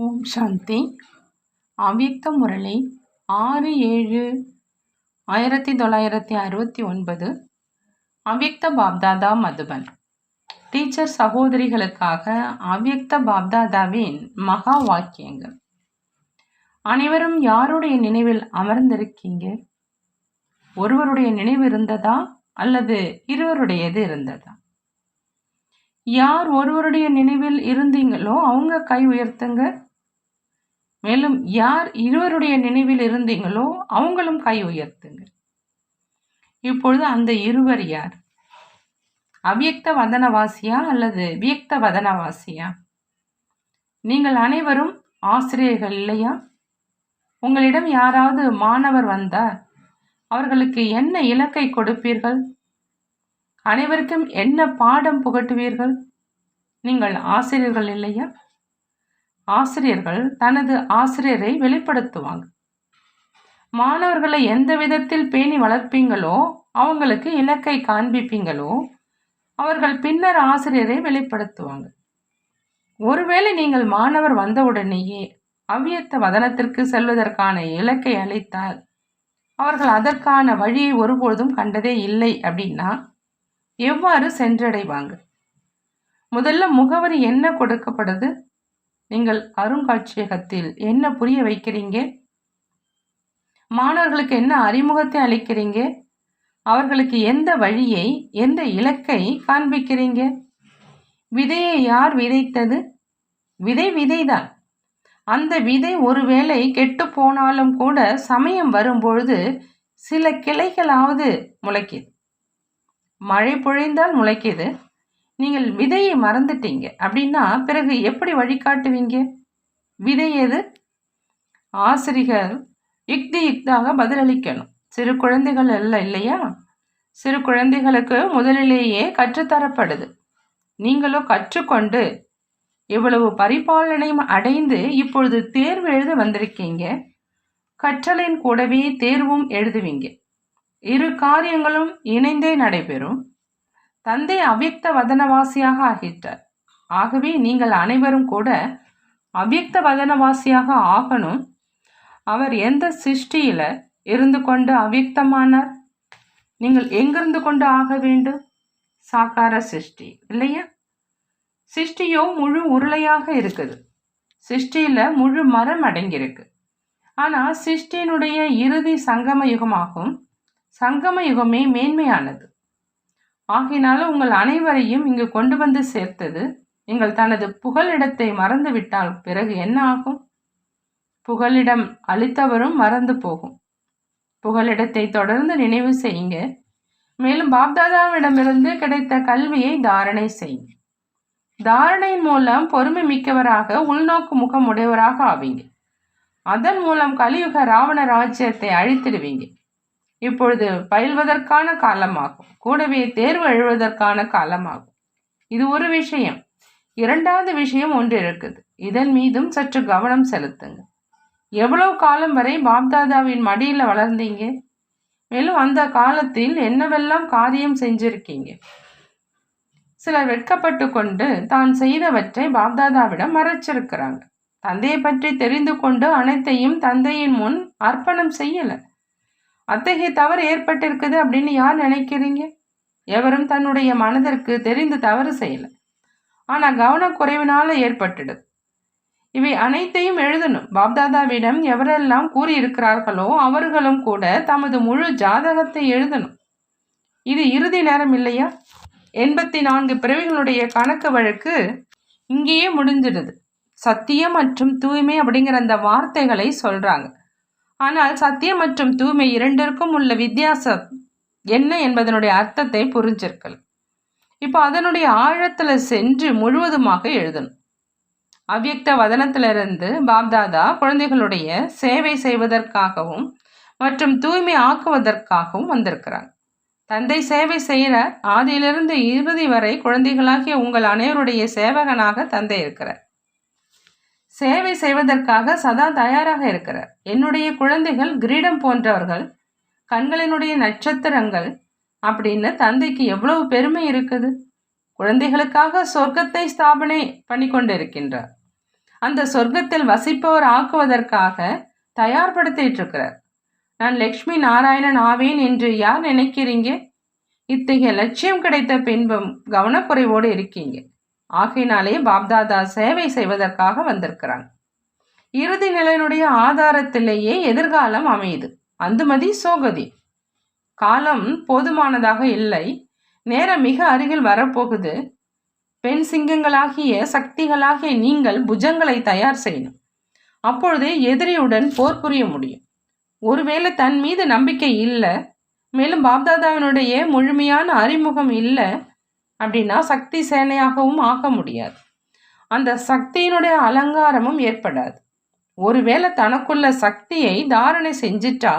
ஓம் சாந்தி. அவ்யக்த முரளி 6/7/1969. அவ்யக்த பாப்தாதா மதுபன். டீச்சர் சகோதரிகளுக்காக அவ்யக்த பாப்தாதாவின் மகா வாக்கியங்கள். அனைவரும் யாருடைய நினைவில் அமர்ந்திருக்கீங்க? ஒருவருடைய நினைவு இருந்ததா அல்லது இருவருடையது இருந்ததா? யார் ஒருவருடைய நினைவில் இருந்தீங்களோ அவங்க கை உயர்த்துங்க. மேலும் யார் இருவருடைய நினைவில் இருந்தீங்களோ அவங்களும் கை உயர்த்துங்க. இப்பொழுது அந்த இருவர் யார்? அவ்யக்த வதனவாசியா அல்லது வியக்த வதனவாசியா? நீங்கள் அனைவரும் ஆசிரியர்கள் இல்லையா? உங்களிடம் யாராவது மாணவர் வந்தார், அவர்களுக்கு என்ன இலக்கை கொடுப்பீர்கள்? அனைவருக்கும் என்ன பாடம் புகட்டுவீர்கள்? நீங்கள் ஆசிரியர்கள் இல்லையா? ஆசிரியர்கள் தனது ஆசிரியரை வெளிப்படுத்துவாங்க. மாணவர்களை எந்த விதத்தில் பேணி வளர்ப்பீங்களோ, அவங்களுக்கு இலக்கை காண்பிப்பீங்களோ, அவர்கள் பின்னர் ஆசிரியரை வெளிப்படுத்துவாங்க. ஒருவேளை நீங்கள் மாணவர் வந்தவுடனேயே அவ்யக்த வதனத்திற்கு செல்வதற்கான இலக்கை அளித்தால், அவர்கள் அதற்கான வழியை ஒருபொழுதும் கண்டதே இல்லை அப்படின்னா எவ்வாறு சென்றடைவாங்க? முதல்ல முகவரி என்ன கொடுக்கப்படுது? நீங்கள் அருங்காட்சியகத்தில் என்ன புரிய வைக்கிறீங்க? மாணவர்களுக்கு என்ன அறிமுகத்தை அளிக்கிறீங்க? அவர்களுக்கு எந்த வழியை, எந்த இலக்கை காண்பிக்கிறீங்க? விதையை யார் விதைத்தது? விதைதான். அந்த விதை ஒருவேளை கெட்டு போனாலும் கூட சமயம் வரும்பொழுது சில கிளைகளாவது முளைக்குது. மழை பொழிந்தால் முளைக்குது. நீங்கள் விதையை மறந்துட்டீங்க அப்படின்னா பிறகு எப்படி வழிகாட்டுவீங்க? விதை எது? ஆசிரியர் யுக்தாக பதிலளிக்கணும். சிறு குழந்தைகள் அல்ல இல்லையா? சிறு குழந்தைகளுக்கு முதலிலேயே கற்றுத்தரப்படுது. நீங்களோ கற்றுக்கொண்டு இவ்வளவு பரிபாலனை அடைந்து இப்பொழுது தேர்வு எழுத வந்திருக்கீங்க. கற்றலின் கூடவே தேர்வும் எழுதுவீங்க. இரு காரியங்களும் இணைந்தே நடைபெறும். தந்தை அவ்யக்த வதனவாசியாக ஆகிட்டார். ஆகவே நீங்கள் அனைவரும் கூட அவ்யக்த வதனவாசியாக ஆகணும். அவர் எந்த சிருஷ்டியில இருந்து கொண்டு அவ்யக்தமானார்? நீங்கள் எங்கிருந்து கொண்டு ஆக வேண்டும்? சாக்கார சிருஷ்டி இல்லையா? சிருஷ்டியோ முழு உருளையாக இருக்குது. சிருஷ்டியில முழு மரம் அடங்கியிருக்கு. ஆனா சிருஷ்டியினுடைய இறுதி சங்கம யுகமாகும். சங்கம யுகமே மேன்மையானது. ஆகினாலும் உங்கள் அனைவரையும் இங்கு கொண்டு வந்து சேர்த்தது. நீங்கள் தனது புகலிடத்தை மறந்துவிட்டால் பிறகு என்ன ஆகும்? புகலிடம் அளித்தவரும் மறந்து போகும். புகலிடத்தை தொடர்ந்து நினைவு செய்யுங்க. மேலும் பாப்தாதாவிடமிருந்து கிடைத்த கல்வியை தாரணை செய்யுங்க. தாரணையின் மூலம் பொறுமை மிக்கவராக, உள்நோக்கு முகம் உடையவராக ஆவீங்க. அதன் மூலம் கலியுக ராவண ராஜ்யத்தை அழித்திடுவீங்க. இப்பொழுது பயில்வதற்கான காலமாகும். கூடவே தேர்வு எழுவதற்கான காலமாகும். இது ஒரு விஷயம். இரண்டாவது விஷயம் ஒன்று இருக்குது. இதன் மீதும் சற்று கவனம் செலுத்துங்க. எவ்வளவு காலம் வரை பாப்தாதாவின் மடியில வளர்ந்தீங்க? மேலும் அந்த காலத்தில் என்னவெல்லாம் காரியம் செஞ்சிருக்கீங்க? சிலர் வெட்கப்பட்டு கொண்டு தான் செய்தவற்றை பாப்தாதாவிடம் மறைச்சிருக்கிறாங்க. தந்தையை பற்றி தெரிந்து கொண்டு அனைத்தையும் தந்தையின் முன் அர்ப்பணம் செய்யல. அத்தகைய தவறு ஏற்பட்டிருக்குது அப்படின்னு யார் நினைக்கிறீங்க? எவரும் தன்னுடைய மனதிற்கு தெரிந்து தவறு செய்யல. ஆனா கவனக்குறைவினால ஏற்பட்டுடுது. இவை அனைத்தையும் எழுதணும். பாப்தாதாவிடம் எவரெல்லாம் கூறியிருக்கிறார்களோ அவர்களும் கூட தமது முழு ஜாதகத்தை எழுதணும். இது இறுதி நேரம் இல்லையா? 84 பிறவிகளுடைய கணக்கு வழக்கு இங்கேயே முடிஞ்சிடுது. சத்தியம் மற்றும் தூய்மை அப்படிங்கிற அந்த வார்த்தைகளை சொல்றாங்க. ஆனால் சத்தியம் மற்றும் தூய்மை இரண்டிற்கும் உள்ள வித்தியாசம் என்ன என்பதனுடைய அர்த்தத்தை புரிஞ்சிருக்கல. இப்போ அதனுடைய ஆழத்துல சென்று முழுவதுமாக எழுதணும். அவ்யக்த வதனத்திலிருந்து பாப்தாதா குழந்தைகளுடைய சேவை செய்வதற்காகவும் மற்றும் தூய்மை ஆக்குவதற்காகவும் வந்திருக்கிறாங்க. தந்தை சேவை செய்கிற ஆதியிலிருந்து இறுதி வரை குழந்தைகளாகிய உங்கள் அனைவருடைய சேவகனாக தந்தை இருக்கிறார். சேவை செய்வதற்காக சதா தயாராக இருக்கிறார். என்னுடைய குழந்தைகள் கிரீடம் போன்றவர்கள், கண்களினுடைய நட்சத்திரங்கள் அப்படின்னு தந்தைக்கு எவ்வளவு பெருமை இருக்குது. குழந்தைகளுக்காக சொர்க்கத்தை ஸ்தாபனை பண்ணி கொண்டு இருக்கின்றார். அந்த சொர்க்கத்தில் வசிப்பவர் ஆக்குவதற்காக தயார்படுத்திட்டு இருக்கிறார். நான் லக்ஷ்மி நாராயணன் ஆவேன் என்று யார் நினைக்கிறீங்க? இத்தகைய லட்சியம் கிடைத்த பின்பும் கவனக்குறைவோடு இருக்கீங்க. ஆகையினாலே பாப்தாதா சேவை செய்வதற்காக வந்திருக்கிறாங்க. இறுதி நிலையினுடைய ஆதாரத்திலேயே எதிர்காலம் அமையுது. அந்துமதி சோகதி. காலம் போதுமானதாக இல்லை. நேரம் மிக அருகில் வரப்போகுது. பெண் சிங்கங்களாகிய சக்திகளாகிய நீங்கள் புஜங்களை தயார் செய்யணும். அப்பொழுதே எதிரியுடன் போர் புரிய முடியும். ஒருவேளை தன் மீது நம்பிக்கை இல்லை, மேலும் பாப்தாதாவினுடைய முழுமையான அறிமுகம் இல்லை அப்படின்னா சக்தி சேனையாகவும் ஆக முடியாது. அந்த சக்தியினுடைய அலங்காரமும் ஏற்படாது. ஒருவேளை தனக்குள்ள சக்தியை தாரணை செஞ்சிட்டா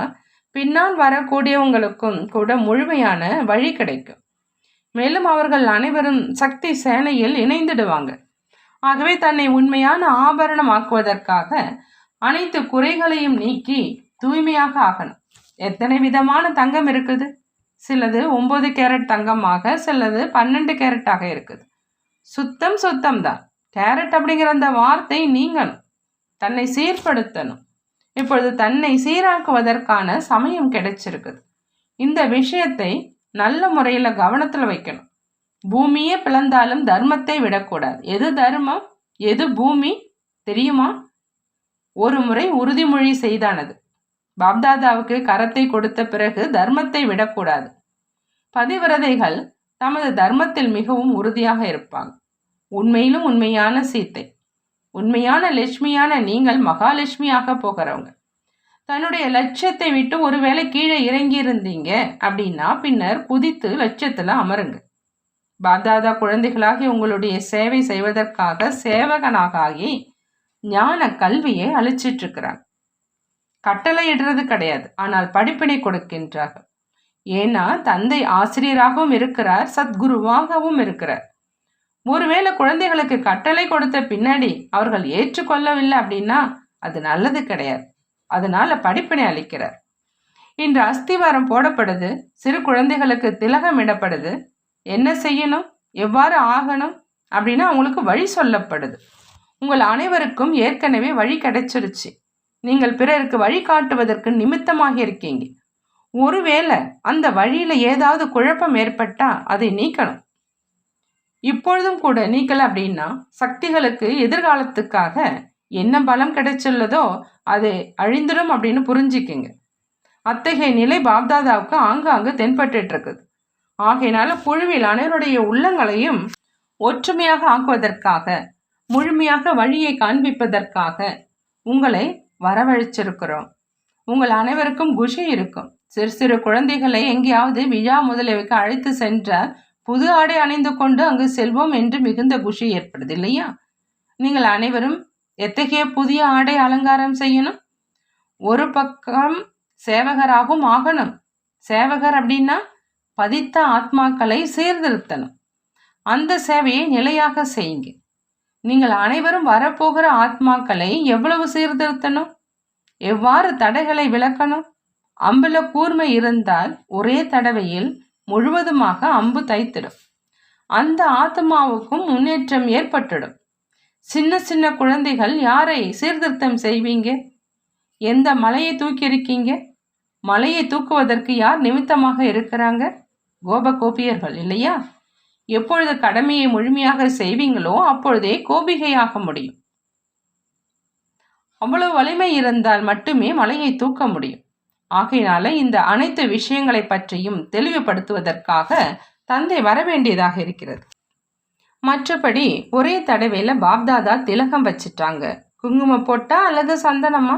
பின்னால் வரக்கூடியவங்களுக்கும் கூட முழுமையான வழி கிடைக்கும். மேலும் அவர்கள் அனைவரும் சக்தி சேனையில் இணைந்துடுவாங்க. ஆகவே தன்னை உண்மையான ஆபரணமாக்குவதற்காக அனைத்து குறைகளையும் நீக்கி தூய்மையாக ஆகணும். எத்தனை விதமான தங்கம் இருக்குது. சிலது 9 கேரட் தங்கமாக, சிலது 12 கேரட்டாக இருக்குது. சுத்தம் தான். கேரட் அப்படிங்கிற அந்த வார்த்தை நீங்கணும். தன்னை சீர்படுத்தணும். இப்பொழுது தன்னை சீராக்குவதற்கான சமயம் கிடைச்சிருக்குது. இந்த விஷயத்தை நல்ல முறையில் கவனத்தில் வைக்கணும். பூமியே பிளந்தாலும் தர்மத்தை விடக்கூடாது. எது தர்மம், எது பூமி தெரியுமா? ஒரு முறை உறுதிமொழி செய்தானது. பாப்தாதாவுக்கு கரத்தை கொடுத்த பிறகு தர்மத்தை விடக்கூடாது. பதிவிரதைகள் தமது தர்மத்தில் மிகவும் உறுதியாக இருப்பாங்க. உண்மையிலும் உண்மையான சீத்தை, உண்மையான லட்சுமியான நீங்கள் மகாலட்சுமியாக போகிறவங்க. தன்னுடைய லட்சியத்தை விட்டு ஒருவேளை கீழே இறங்கி இருந்தீங்க அப்படின்னா பின்னர் குதித்து லட்சியத்தில் அமருங்க. பாப்தாதா குழந்தைகளாகி உங்களுடைய சேவை செய்வதற்காக சேவகனாக ஆகி ஞான கல்வியை அழிச்சிட்டு இருக்கிறாங்க. கட்டளை இடுறது கிடையாது, ஆனால் படிப்பினை கொடுக்கின்றார்கள். ஏன்னா தந்தை ஆசிரியராகவும் இருக்கிறார், சத்குருவாகவும் இருக்கிறார். ஒருவேளை குழந்தைகளுக்கு கட்டளை கொடுத்த பின்னாடி அவர்கள் ஏற்றுக்கொள்ளவில்லை அப்படின்னா அது நல்லது கிடையாது. அதனால படிப்பினை அளிக்கிறார். இன்று அஸ்திவாரம் போடப்படுது. சிறு குழந்தைகளுக்கு திலகம் இடப்படுது. என்ன செய்யணும், எவ்வாறு ஆகணும் அப்படின்னா அவங்களுக்கு வழி சொல்லப்படுது. உங்கள் அனைவருக்கும் ஏற்கனவே வழி கிடைச்சிருச்சு. நீங்கள் பிறருக்கு வழி காட்டுவதற்கு நிமித்தமாக இருக்கீங்க. ஒருவேளை அந்த வழியில ஏதாவது குழப்பம் ஏற்பட்டா அதை நீக்கணும். இப்பொழுதும் கூட நீக்கல அப்படின்னா சக்திகளுக்கு எதிர்காலத்துக்காக என்ன பலம் கிடைச்சுள்ளதோ அது அழிந்துடும் அப்படின்னு புரிஞ்சுக்குங்க. அத்தகைய நிலை பாப்தாதாவுக்கு ஆங்காங்கு தென்பட்டு இருக்குது. ஆகையினால குழுவில் அனைவருடைய உள்ளங்களையும் ஒற்றுமையாக ஆக்குவதற்காக, முழுமையாக வழியை காண்பிப்பதற்காக உங்களை வரவழைச்சிருக்கிறோம். உங்கள் அனைவருக்கும் குஷி இருக்கும். சிறு சிறு குழந்தைகளை எங்கேயாவது விழா முதலியவைக்கு அழைத்து சென்றால் புது ஆடை அணிந்து கொண்டு அங்கு செல்வோம் என்று மிகுந்த குஷி ஏற்படுது இல்லையா? நீங்கள் அனைவரும் எத்தகைய புதிய ஆடை அலங்காரம் செய்யணும்? ஒரு பக்கம் சேவகராகவும் ஆகணும். சேவகர் அப்படின்னா பதித்த ஆத்மாக்களை சீர்திருத்தணும். அந்த சேவையை நிலையாக செய்யுங்க. நீங்கள் அனைவரும் வரப்போகிற ஆத்மாக்களை எவ்வளவு சீர்திருத்தணும், எவ்வாறு தடைகளை விளக்கணும்? அம்புல கூர்மை இருந்தால் ஒரே தடவையில் முழுவதுமாக அம்பு தைத்திடும். அந்த ஆத்மாவுக்கும் முன்னேற்றம் ஏற்பட்டுடும். சின்ன சின்ன குழந்தைகள் யாரை சீர்திருத்தம் செய்வீங்க? எந்த மலையை தூக்கி இருக்கீங்க? மலையை தூக்குவதற்கு யார் நிமித்தமாக இருக்கிறாங்க? கோபகோபியர்கள் இல்லையா? எப்பொழுது கடமையை முழுமையாக செய்வீங்களோ அப்பொழுதே கோபிகையாக முடியும். அவ்வளவு வலிமை இருந்தால் மட்டுமே மலையை தூக்க முடியும். ஆகையினால இந்த அனைத்து விஷயங்களை பற்றியும் தெளிவுபடுத்துவதற்காக தந்தை வரவேண்டியதாக இருக்கிறது. மற்றபடி ஒரே தடவையில பாப்தாதா திலகம் வச்சிட்டாங்க. குங்குமம் போட்டா அல்லது சந்தனமா?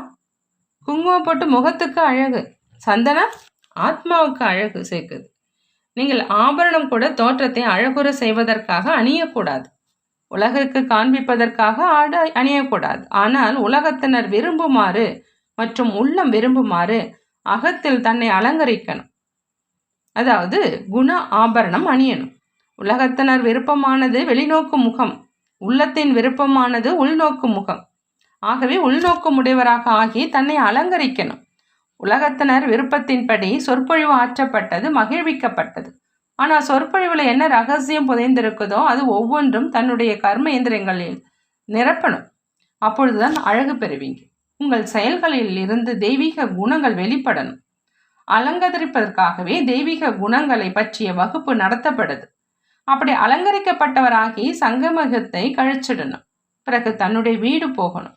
குங்குமம் போட்டு முகத்துக்கு அழகு, சந்தனம் ஆத்மாவுக்கு அழகு சேர்க்குது. நீங்கள் ஆபரணம் கூட தோற்றத்தை அழகுற செய்வதற்காக அணியக்கூடாது. உலகிற்கு காண்பிப்பதற்காக ஆடை அணியக்கூடாது. ஆனால் உலகத்தினர் விரும்புமாறு மற்றும் உள்ளம் விரும்புமாறு அகத்தில் தன்னை அலங்கரிக்கணும். அதாவது குண ஆபரணம் அணியணும். உலகத்தினர் விருப்பமானது வெளிநோக்கு முகம், உள்ளத்தின் விருப்பமானது உள்நோக்கு முகம். ஆகவே உள்நோக்கு உடையவராக ஆகி தன்னை அலங்கரிக்கணும். உலகத்தினர் விருப்பத்தின்படி சொற்பொழிவு ஆற்றப்பட்டது, மகிழ்விக்கப்பட்டது. ஆனால் சொற்பொழிவில் என்ன ரகசியம் புதைந்திருக்குதோ அது ஒவ்வொன்றும் தன்னுடைய கர்ம இயந்திரங்களில் நிரப்பணும். அப்பொழுதுதான் அழகு பெறுவீங்க. உங்கள் செயல்களில் இருந்து தெய்வீக குணங்கள் வெளிப்படணும். அலங்கரிப்பதற்காகவே தெய்வீக குணங்களை பற்றிய வகுப்பு நடத்தப்படுது. அப்படி அலங்கரிக்கப்பட்டவராகி சங்கமகத்தை கழிச்சிடணும். பிறகு தன்னுடைய வீடு போகணும்.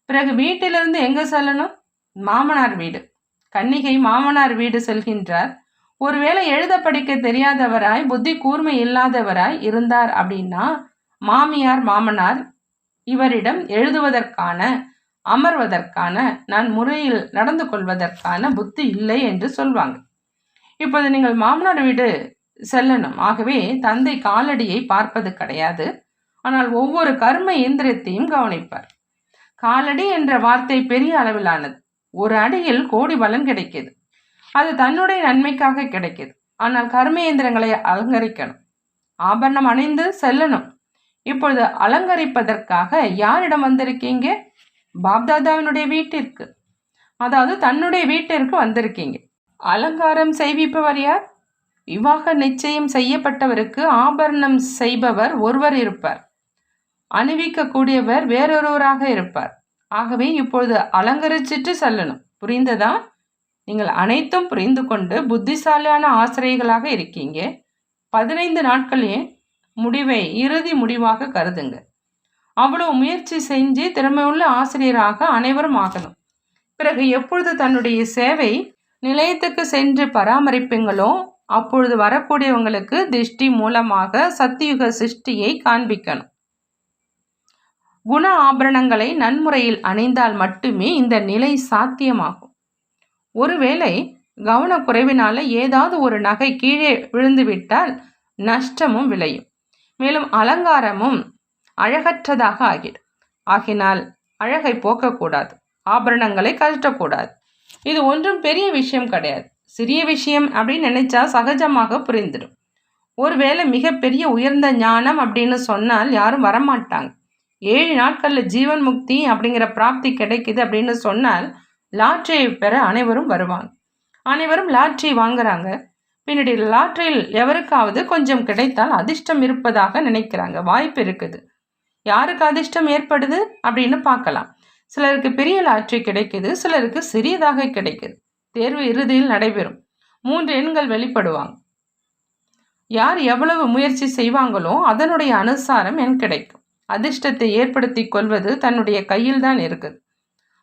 பிறகு வீட்டிலிருந்து எங்க செல்லணும்? மாமனார் வீடு. கன்னிகை மாமனார் வீடு செல்கின்றார். ஒருவேளை எழுத படிக்க தெரியாதவராய், புத்தி கூர்மை இல்லாதவராய் இருந்தார் அப்படின்னா மாமியார் மாமனார் இவரிடம் எழுதுவதற்கான, அமர்வதற்கான, நான் முறையில் நடந்து கொள்வதற்கான புத்தி இல்லை என்று சொல்வாங்க. இப்போது நீங்கள் மாமனார் வீடு செல்லணும். ஆகவே தந்தை காலடியை பார்ப்பது கிடையாது, ஆனால் ஒவ்வொரு கர்ம இயந்திரத்தையும் கவனிப்பார். காலடி என்ற வார்த்தை பெரிய அளவிலானது. ஒரு அடியில் கோடி பலன் கிடைக்கிது. அது தன்னுடைய நன்மைக்காக கிடைக்கிது. ஆனால் கர்மேந்திரங்களை அலங்கரிக்கணும். ஆபரணம் அணிந்து செல்லணும். இப்பொழுது அலங்கரிப்பதற்காக யாரிடம் வந்திருக்கீங்க? பாப்தாதாவினுடைய வீட்டிற்கு, அதாவது தன்னுடைய வீட்டிற்கு வந்திருக்கீங்க. அலங்காரம் செய்விப்பவர் யார்? விவாக நிச்சயம் செய்யப்பட்டவருக்கு ஆபரணம் செய்பவர் ஒருவர் இருப்பார். அணிவிக்கக்கூடியவர் வேறொருவராக இருப்பார். ஆகவே இப்பொழுது அலங்கரிச்சிட்டு செல்லணும். புரிந்ததா? நீங்கள் அனைத்தும் புரிந்து கொண்டு புத்திசாலியான ஆசிரியர்களாக இருக்கீங்க. 15 நாட்களே முடிவை இறுதி முடிவாக கருதுங்க. அவ்வளவு முயற்சி செஞ்சு திறமையுள்ள ஆசிரியராக அனைவரும் ஆகணும். பிறகு எப்பொழுது தன்னுடைய சேவை நிலையத்துக்கு சென்று பராமரிப்பீங்களோ அப்பொழுது வரக்கூடியவங்களுக்கு திருஷ்டி மூலமாக சத்தியுக சிருஷ்டியை காண்பிக்கணும். குண ஆபரணங்களை நன்முறையில் அணிந்தால் மட்டுமே இந்த நிலை சாத்தியமாகும். ஒருவேளை கவனக்குறைவினால ஏதாவது ஒரு நகை கீழே விழுந்துவிட்டால் நஷ்டமும் விளையும். மேலும் அலங்காரமும் அழகற்றதாக ஆகிடும். ஆகினால் அழகை போக்கக்கூடாது, ஆபரணங்களை கழட்டக்கூடாது. இது ஒன்றும் பெரிய விஷயம் கிடையாது. சிறிய விஷயம் அப்படின்னு நினைச்சா சகஜமாக புரிந்துடும். ஒருவேளை மிகப்பெரிய உயர்ந்த ஞானம் அப்படின்னு சொன்னால் யாரும் வரமாட்டாங்க. 7 நாட்களில் ஜீவன் முக்தி அப்படிங்கிற பிராப்தி கிடைக்குது அப்படின்னு சொன்னால் லாட்டரியை பெற அனைவரும் வருவாங்க. அனைவரும் லாட்டரி வாங்குறாங்க. பின்னாடி லாட்டரியில் எவருக்காவது கொஞ்சம் கிடைத்தால் அதிர்ஷ்டம் இருப்பதாக நினைக்கிறாங்க. வாய்ப்பு இருக்குது. யாருக்கு அதிர்ஷ்டம் ஏற்படுது அப்படின்னு பார்க்கலாம். சிலருக்கு பெரிய லாட்டரி கிடைக்குது, சிலருக்கு சிறியதாக கிடைக்குது. தேர்வு இறுதியில் நடைபெறும். 3 எண்கள் வெளிப்படுவாங்க. யார் எவ்வளவு முயற்சி செய்வாங்களோ அதனுடைய அனுசாரம் எண் கிடைக்கும். அதிர்ஷ்டத்தை ஏற்படுத்தி கொள்வது தன்னுடைய கையில் தான் இருக்குது.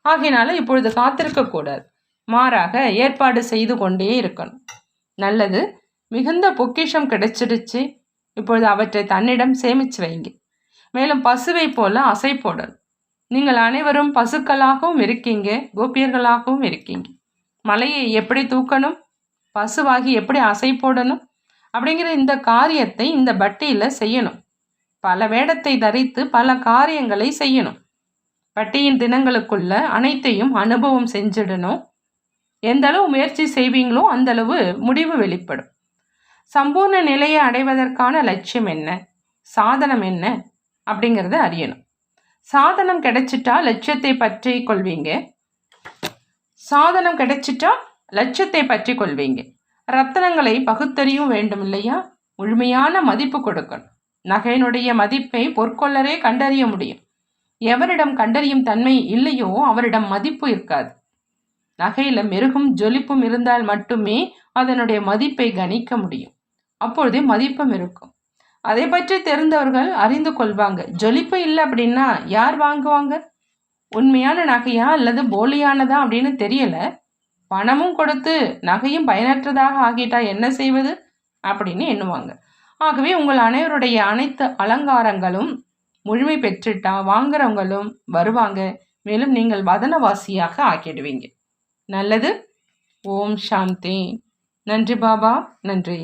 ஆகையினால இப்பொழுது காத்திருக்கக்கூடாது, மாறாக ஏற்பாடு செய்து கொண்டே இருக்கணும். நல்லது, மிகுந்த பொக்கிஷம் கிடைச்சிடுச்சு. இப்பொழுது அவற்றை தன்னிடம் சேமித்து வைங்க. மேலும் பசுவை போல அசை போடணும். நீங்கள் அனைவரும் பசுக்களாகவும் இருக்கீங்க, கோபியர்களாகவும் இருக்கீங்க. மலையை எப்படி தூக்கணும், பசுவாகி எப்படி அசை போடணும் அப்படிங்கிற இந்த காரியத்தை இந்த பட்டியில் செய்யணும். பல வேடத்தை தரித்து பல காரியங்களை செய்யணும். பட்டியின் தினங்களுக்குள்ள அனைத்தையும் அனுபவம் செஞ்சிடணும். எந்த அளவு முயற்சி செய்வீங்களோ அந்த அளவு முடிவு வெளிப்படும். சம்பூர்ண நிலையை அடைவதற்கான லட்சியம் என்ன, சாதனம் என்ன அப்படிங்கிறத அறியணும். சாதனம் கிடைச்சிட்டா லட்சியத்தை பற்றி கொள்வீங்க. சாதனம் கிடைச்சிட்டா லட்சியத்தை பற்றி கொள்வீங்க. ரத்தனங்களை பகுத்தறியும் வேண்டும் இல்லையா? முழுமையான மதிப்பு கொடுக்கணும். நகையினுடைய மதிப்பை பொற்கொள்ளரே கண்டறிய முடியும். எவரிடம் கண்டறியும் தன்மை இல்லையோ அவரிடம் மதிப்பு இருக்காது. நகையில மெருகும் ஜொலிப்பும் இருந்தால் மட்டுமே அதனுடைய மதிப்பை கணிக்க முடியும். அப்பொழுதே மதிப்பும் இருக்கும். அதை பற்றி தெரிந்தவர்கள் அறிந்து கொள்வாங்க. ஜொலிப்பு இல்லை அப்படின்னா யார் வாங்குவாங்க? உண்மையான நகையா அல்லது போலியானதா அப்படின்னு தெரியல. பணமும் கொடுத்து நகையும் பயனற்றதாக ஆகிட்டா என்ன செய்வது அப்படின்னு எண்ணுவாங்க. ஆகவே உங்கள் அனைவருடைய அனைத்து அலங்காரங்களும் முழுமை பெற்றுட்டா வாங்குறவங்களும் வருவாங்க. மேலும் நீங்கள் வதனவாசியாக ஆக்கிடுவீங்க. நல்லது. ஓம் சாந்தி. நன்றி பாபா, நன்றி.